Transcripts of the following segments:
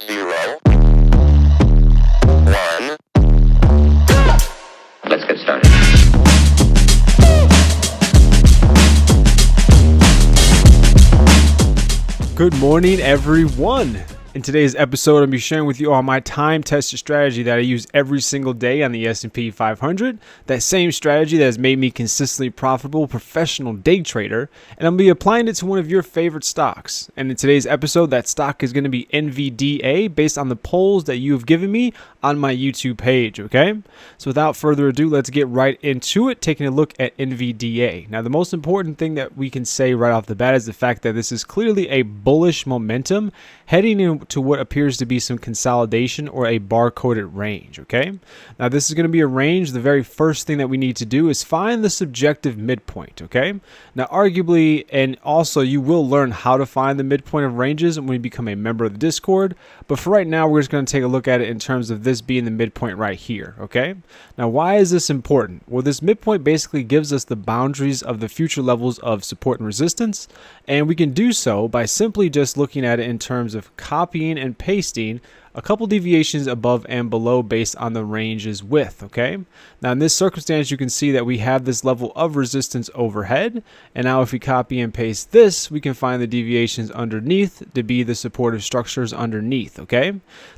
0, 1. Let's get started. Good morning, everyone. In today's episode, I'll be sharing with you all my time-tested strategy that I use every single day on the S&P 500. That same strategy that has made me consistently profitable professional day trader, and I'll be applying it to one of your favorite stocks. And in today's episode, that stock is going to be Nvidia based on the polls that you have given me on my YouTube page, okay? So without further ado, let's get right into it, taking a look at Nvidia. Now, the most important thing that we can say right off the bat is the fact that this is clearly a bullish momentum heading into what appears to be some consolidation or a bar-coded range, okay? Now, this is going to be a range. The very first thing that we need to do is find the subjective midpoint, okay? Now, arguably, and also you will learn how to find the midpoint of ranges when you become a member of the Discord, but for right now, we're just going to take a look at it in terms of this being the midpoint right here, okay? Now, why is this important? Well, this midpoint basically gives us the boundaries of the future levels of support and resistance, and we can do so by simply just looking at it in terms of copying and pasting a couple deviations above and below based on the range's width, okay? Now in this circumstance, you can see that we have this level of resistance overhead, and now if we copy and paste this, we can find the deviations underneath to be the supportive structures underneath, okay?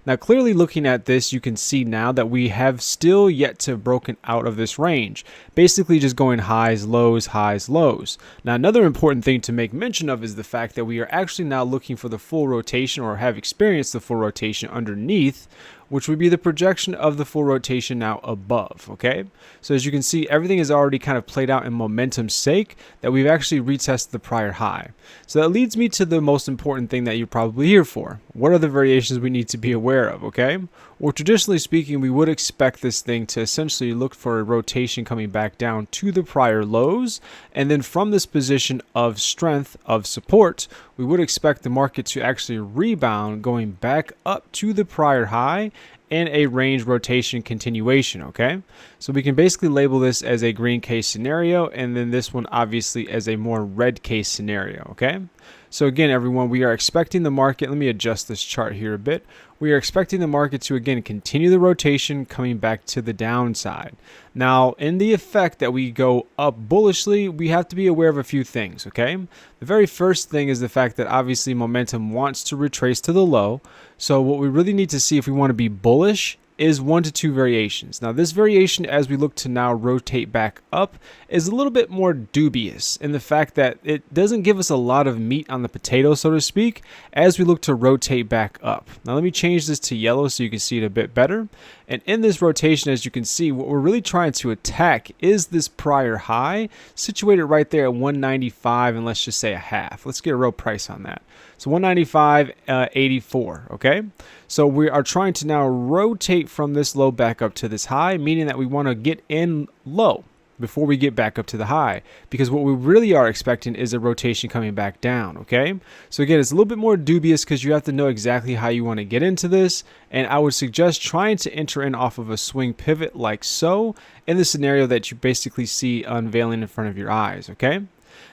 Now clearly looking at this, you can see now that we have still yet to have broken out of this range, basically just going highs, lows, highs, lows. Now another important thing to make mention of is the fact that we are actually now looking for the full rotation, or have experienced the full rotation underneath, which would be the projection of the full rotation now above, okay? So as you can see, everything is already kind of played out in momentum's sake, that we've actually retested the prior high. So that leads me to the most important thing that you're probably here for. What are the variations we need to be aware of, okay? Well, traditionally speaking, we would expect this thing to essentially look for a rotation coming back down to the prior lows, and then from this position of strength of support, we would expect the market to actually rebound going back up to the prior high and a range rotation continuation, okay? So we can basically label this as a green case scenario, and then this one obviously as a more red case scenario, okay? So again, everyone, we are expecting the market, let me adjust this chart here a bit. We are expecting the market to, again, continue the rotation coming back to the downside. Now, in the effect that we go up bullishly, we have to be aware of a few things, okay? The very first thing is the fact that obviously momentum wants to retrace to the low. So what we really need to see if we want to be bullish is 1 to 2 variations. Now this variation, as we look to now rotate back up, is a little bit more dubious in the fact that it doesn't give us a lot of meat on the potato, so to speak, as we look to rotate back up. Now let me change this to yellow so you can see it a bit better. And in this rotation, as you can see, what we're really trying to attack is this prior high situated right there at 195, and let's just say a half. Let's get a real price on that. So 195.84, okay? So we are trying to now rotate from this low back up to this high, meaning that we want to get in low before we get back up to the high, because what we really are expecting is a rotation coming back down, okay? So again, it's a little bit more dubious because you have to know exactly how you want to get into this, and I would suggest trying to enter in off of a swing pivot like so in the scenario that you basically see unveiling in front of your eyes, okay?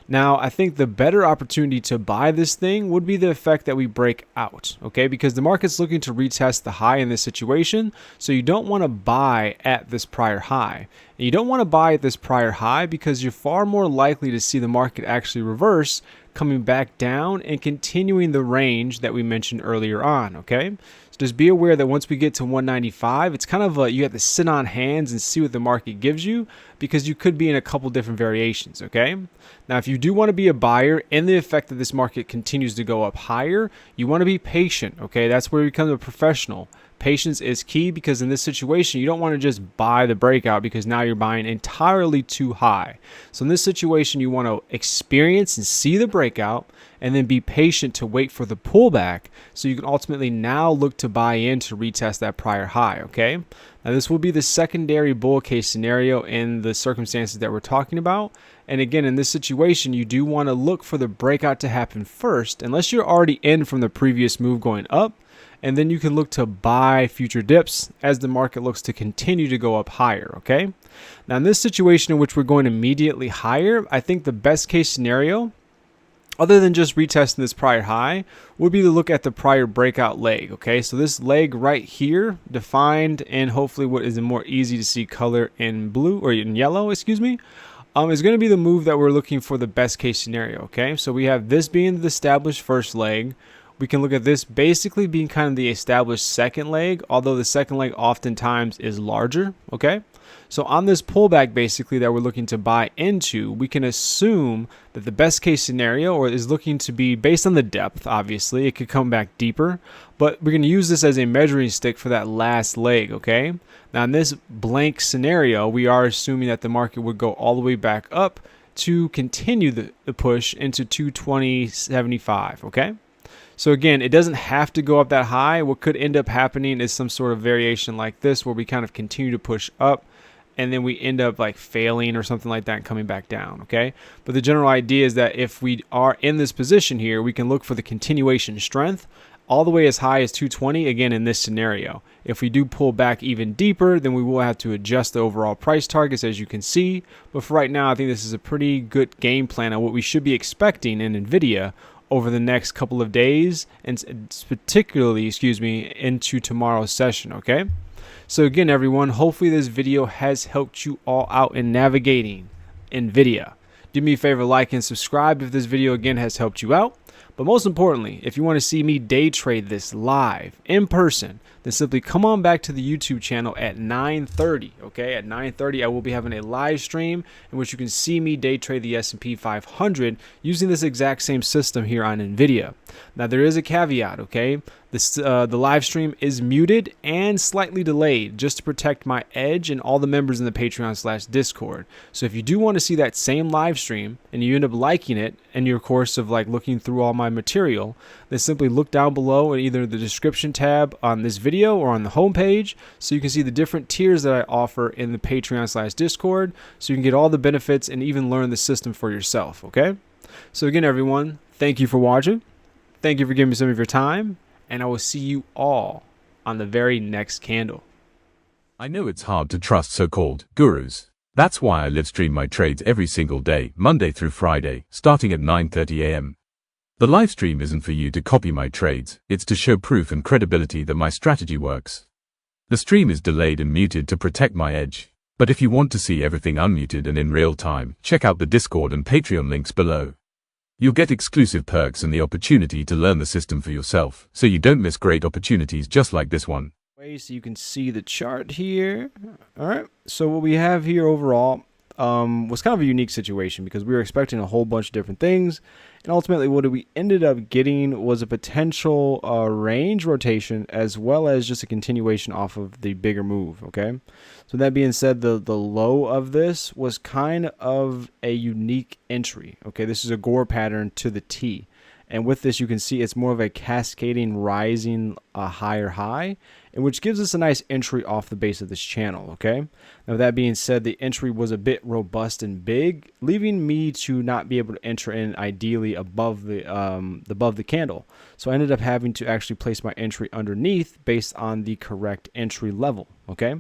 Now, I think the better opportunity to buy this thing would be the effect that we break out, okay? Because the market's looking to retest the high in this situation, so you don't want to buy at this prior high. And you don't want to buy at this prior high because you're far more likely to see the market actually reverse, coming back down and continuing the range that we mentioned earlier on, okay? So just be aware that once we get to 195, it's kind of you have to sit on hands and see what the market gives you, because you could be in a couple different variations, okay? Now, if you do want to be a buyer in the effect that this market continues to go up higher, you want to be patient, okay? That's where you become a professional. Patience is key, because in this situation, you don't want to just buy the breakout because now you're buying entirely too high. So in this situation, you want to experience and see the breakout and then be patient to wait for the pullback so you can ultimately now look to buy in to retest that prior high, okay? Now this will be the secondary bull case scenario in the circumstances that we're talking about. And again, in this situation, you do want to look for the breakout to happen first, unless you're already in from the previous move going up. And then you can look to buy future dips as the market looks to continue to go up higher, okay? Now in this situation in which we're going immediately higher, I think the best case scenario other than just retesting this prior high, would be to look at the prior breakout leg. Okay, so this leg right here, defined in hopefully what is a more easy to see color in blue, or in yellow, excuse me, is going to be the move that we're looking for the best case scenario. Okay, so we have this being the established first leg. We can look at this basically being kind of the established second leg, although the second leg oftentimes is larger. Okay, so on this pullback basically that we're looking to buy into, we can assume that the best case scenario or is looking to be based on the depth. Obviously it could come back deeper, but we're going to use this as a measuring stick for that last leg. Okay, now in this blank scenario, we are assuming that the market would go all the way back up to continue the push into 220.75. Okay, so again, it doesn't have to go up that high. What could end up happening is some sort of variation like this where we kind of continue to push up and then we end up like failing or something like that and coming back down. Okay, but the general idea is that if we are in this position here, we can look for the continuation strength all the way as high as 220 again in this scenario. If we do pull back even deeper, then we will have to adjust the overall price targets, as you can see. But for right now, I think this is a pretty good game plan on what we should be expecting in Nvidia over the next couple of days, and particularly, into tomorrow's session. Okay, so again, everyone, hopefully this video has helped you all out in navigating Nvidia. Do me a favor, like and subscribe if this video again has helped you out. But most importantly, if you want to see me day trade this live in person, then simply come on back to the YouTube channel at 9:30. Okay, at 9:30 I will be having a live stream in which you can see me day trade the S&P 500 using this exact same system here on Nvidia. Now there is a caveat. Okay, the live stream is muted and slightly delayed just to protect my edge and all the members in the Patreon/Discord. So if you do want to see that same live stream and you end up liking it in your course of like looking through all my material, then simply look down below in either the description tab on this video or on the homepage, so you can see the different tiers that I offer in the Patreon/Discord, so you can get all the benefits and even learn the system for yourself. Okay, so again, everyone, thank you for watching. Thank you for giving me some of your time, and I will see you all on the very next candle. I know it's hard to trust so-called gurus. That's why I live stream my trades every single day, Monday through Friday, starting at 9:30 a.m. The live stream isn't for you to copy my trades, it's to show proof and credibility that my strategy works. The stream is delayed and muted to protect my edge. But if you want to see everything unmuted and in real time, check out the Discord and Patreon links below. You'll get exclusive perks and the opportunity to learn the system for yourself, so you don't miss great opportunities just like this one. So you can see the chart here. All right, so what we have here overall was kind of a unique situation because we were expecting a whole bunch of different things, and ultimately what we ended up getting was a potential range rotation as well as just a continuation off of the bigger move. Okay, so that being said, the low of this was kind of a unique entry. Okay, this is a Gore pattern to the T, and with this you can see it's more of a cascading rising higher high, and which gives us a nice entry off the base of this channel. Okay, now that being said, the entry was a bit robust and big, leaving me to not be able to enter in ideally above the candle. So I ended up having to actually place my entry underneath based on the correct entry level. Okay,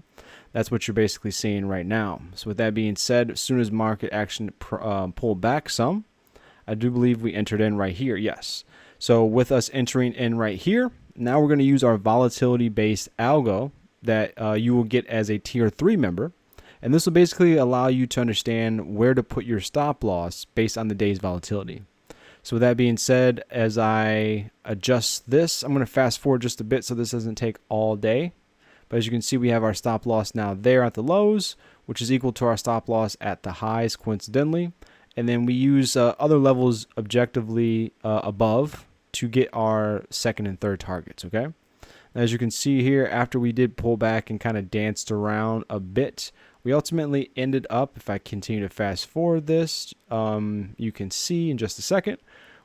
that's what you're basically seeing right now. So with that being said, as soon as market action pulled back some, I do believe we entered in right here. Yes. So with us entering in right here, now we're going to use our volatility based algo that you will get as a tier 3 member. And this will basically allow you to understand where to put your stop loss based on the day's volatility. So with that being said, as I adjust this, I'm going to fast forward just a bit so this doesn't take all day. But as you can see, we have our stop loss now there at the lows, which is equal to our stop loss at the highs coincidentally. And then we use other levels objectively above to get our second and third targets. Okay, as you can see here, after we did pull back and kind of danced around a bit, we ultimately ended up, if I continue to fast forward this, you can see in just a second,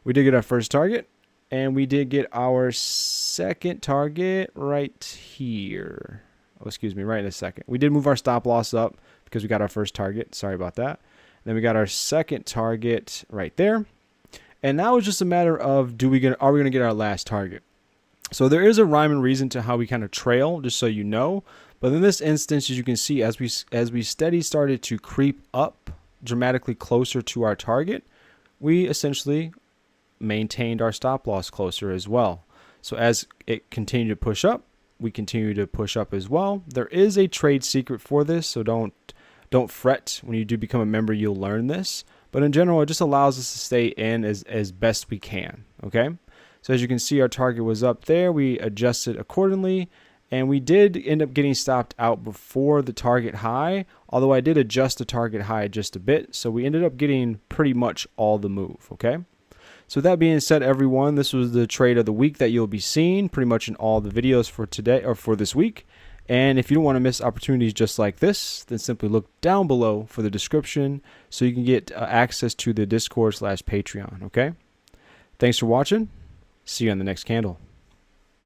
we did get our first target, and we did get our second target right here. Oh, excuse me, right in a second. We did move our stop loss up because we got our first target. Sorry about that. Then we got our second target right there. And now it's just a matter of are we going to get our last target? So there is a rhyme and reason to how we kind of trail, just so you know. But in this instance, as you can see, as we steady started to creep up dramatically closer to our target, we essentially maintained our stop loss closer as well. So as it continued to push up, we continue to push up as well. There is a trade secret for this, so don't fret. When you do become a member, you'll learn this. But in general, it just allows us to stay in as best we can, okay? So as you can see, our target was up there. We adjusted accordingly, and we did end up getting stopped out before the target high, although I did adjust the target high just a bit. So we ended up getting pretty much all the move, okay? So with that being said, everyone, this was the trade of the week that you'll be seeing pretty much in all the videos for today or for this week. And if you don't want to miss opportunities just like this, then simply look down below for the description so you can get access to the Discord/Patreon, okay? Thanks for watching. See you on the next candle.